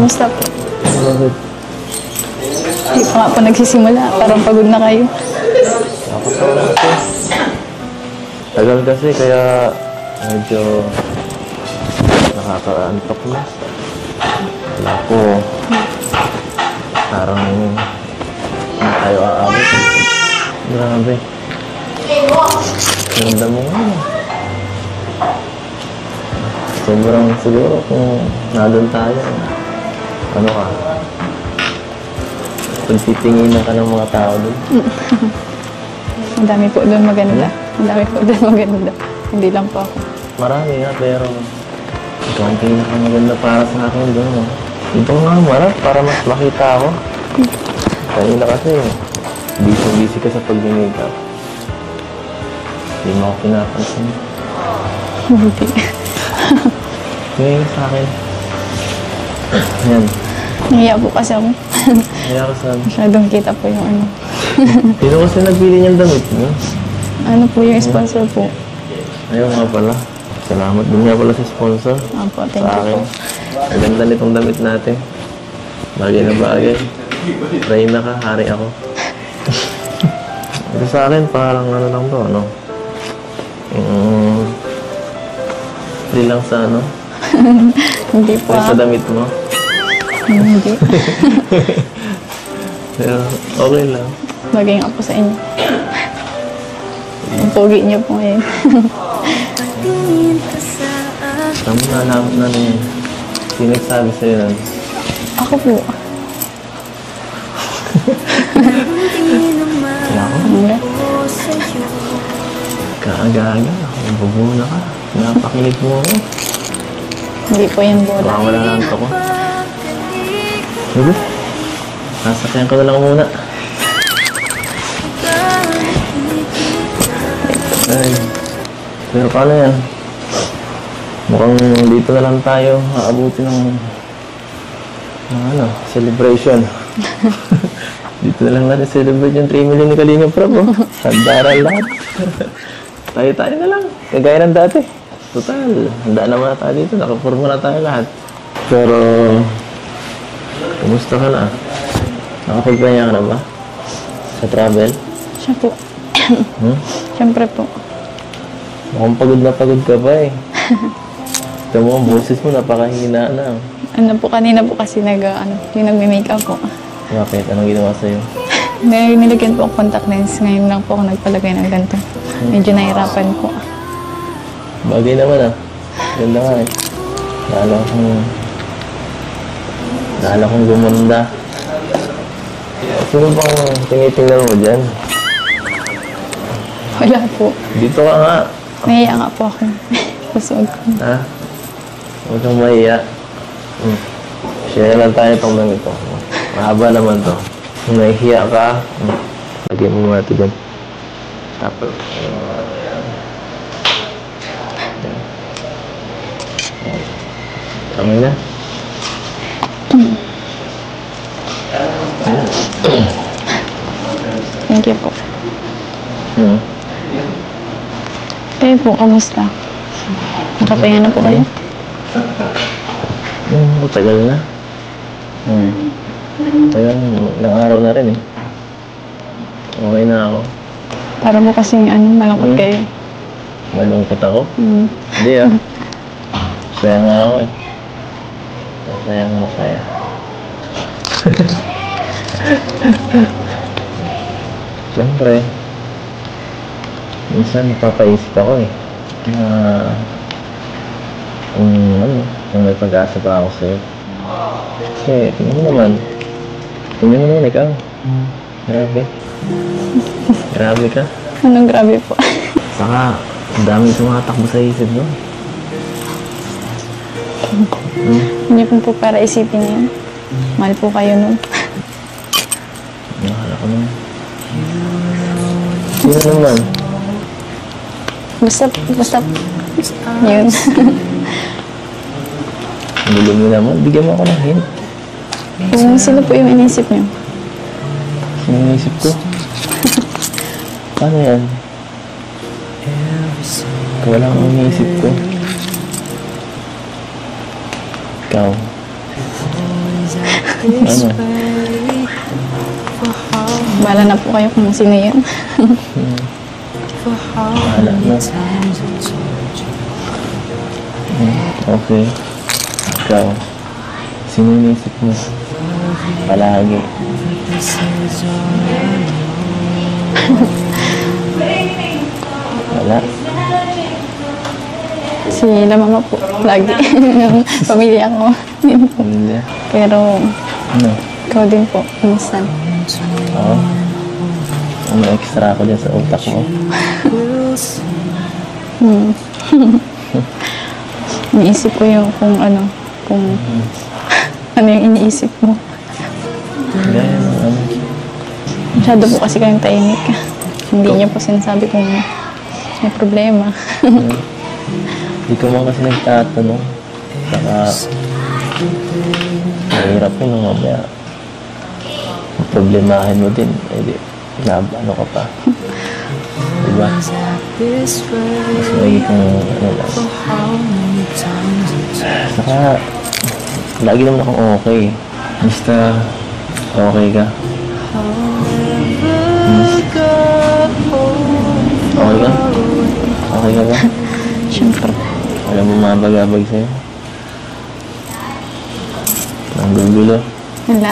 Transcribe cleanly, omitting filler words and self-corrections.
Kamusta po? Bakit? Hindi pa nga po nagsisimula. Parang pagod na kayo. Ako pa kasi. Tagal kasi kaya medyo nakakaantok na. Wala po. Parang hindi tayo aabot. Grabe. Ganda mo nga. Sobrang siguro kung nandun tayo. Ano ka? Pagtitinginan ka ng mga tao doon. Ang dami po doon maganda. Ang dami po doon maganda. Hindi lang po ako. Marami nga, pero ikaw ang pinakamaganda para sa akin doon. No? Ito nga, Marap, para mas makita ako. Kanina kasi, busy ka sa pag-makeup. Hindi mo ako pinapansin. Hindi. Ngayon sa akin. Yan. Nahiya po kasi ako. Kaya ako sabi. Masyadong kita po yung ano. Sino kasi nagpili niyang damit mo? Ano po yung sponsor po? Ayaw nga pala. Salamat din nga pala sa sponsor. Opo, thank Sa you akin. po. Ang ganda nitong damit natin. Bagay na bagay. Reyna ka, hari ako. Ito sa akin, parang ano lang to, ano? Hindi lang sa ano? Hindi po Ay, sa damit mo. Hindi. Pero okay lang. Bagay nga po sa inyo. Ang pogi niyo po ngayon. Tama na alam na yun. Sino nagsabi sa'yo nun? Ako po. Kaya ako? Ano? Kaaga-aga. Bubuna ka. Napakinig mo ako. Hindi po yung bola. Baka wala lang ito ko. Sige. Sasakyan ko na lang muna. Ay. Pero paano yan? Mukhang dito na lang tayo aabuti ng ano, celebration. Dito na lang natin celebrate yung 3 million ni Kalinga Prab. Sandaran lahat. Tayo-tayo na lang. Kagaya ng dati. Total. Handa naman na tayo dito. Nakapurma na tayo lahat. Pero, kumusta ka na? Nakapagpahinga ka na ba? Sa travel? Siya po. Siyempre po. Mukhang pagod na pagod ka pa eh. Ito mo, ang boses mo napakahina na. Ano po, kanina po kasi yung nagme-makeup po. Bakit? Anong ginawa sa'yo? Nilagyan po ang contact lens. Ngayon lang po ako nagpalagay ng ganito. Medyo nahirapan po. Bagay naman ah. Ganda nga eh. Lala kong gumanda. Sino bang tinitingnan mo dyan? Wala po. Dito ka nga. Nahiya nga po ako. Kusog ko. Ha? Huwag kang mahiya. Share lang tayo itong ganito. Mahaba naman to. Kung nahihiya ka, lagyan mo mga ito dyan. Tapos, kamay na. Thank you po. Kayo po, kamusta? Nakapahinga na po kayo? Tagal na. Tagal, ilang araw na rin eh. Okay na ako. Para mo kasing malungkot kayo. Malungkot ako? Hindi ah. Masaya nga ako eh. Masaya. Siyempre, minsan napapaisip ako eh. Na kung may pag-asa pa ako sa'yo. Kasi, tingnan mo naman ikaw. Grabe. Grabe ka. Anong grabe po? Saka, ang dami tumatakbo sa isip mo. Hindi po para isipin niyo. Mahal po kayo nun. Nakala ko naman. Sino naman? Basta, yun. Gulo mo naman. Bigyan mo ako ng hint. Kung sino po yung inisip niyo? Sino inisip ko? Paano yan? Wala akong iniisip ko. Ikaw. Ano? Bala na po kayo kung sino yun. Wala na. Okay. Ikaw, sino inisip mo? Palagi. Wala. Si La Mama po, lagi. Yung pamilya ko. Yun po. Pamilya. Pero, Ano? ikaw din po, minsan. Oo. Ano extra ako dyan sa utak mo? Iniisip ko yung kung ano yung iniisip mo. Gaya ng ano. Masyado po kasi kayong tahimik. Hindi niyo po sinasabi kung may problema. Hindi ko man kasi nagtatanong. Saka, mahirap yun nung mamaya. Problemahin mo din. Eh di, ano ka pa. Diba? Mas magiging ano lang. Saka, lagi naman akong okay. Basta, okay ka. Okay ka? Okay ka ba? Siyempre. Alam mo mabagabag sa'yo? Ang gugulo. Wala.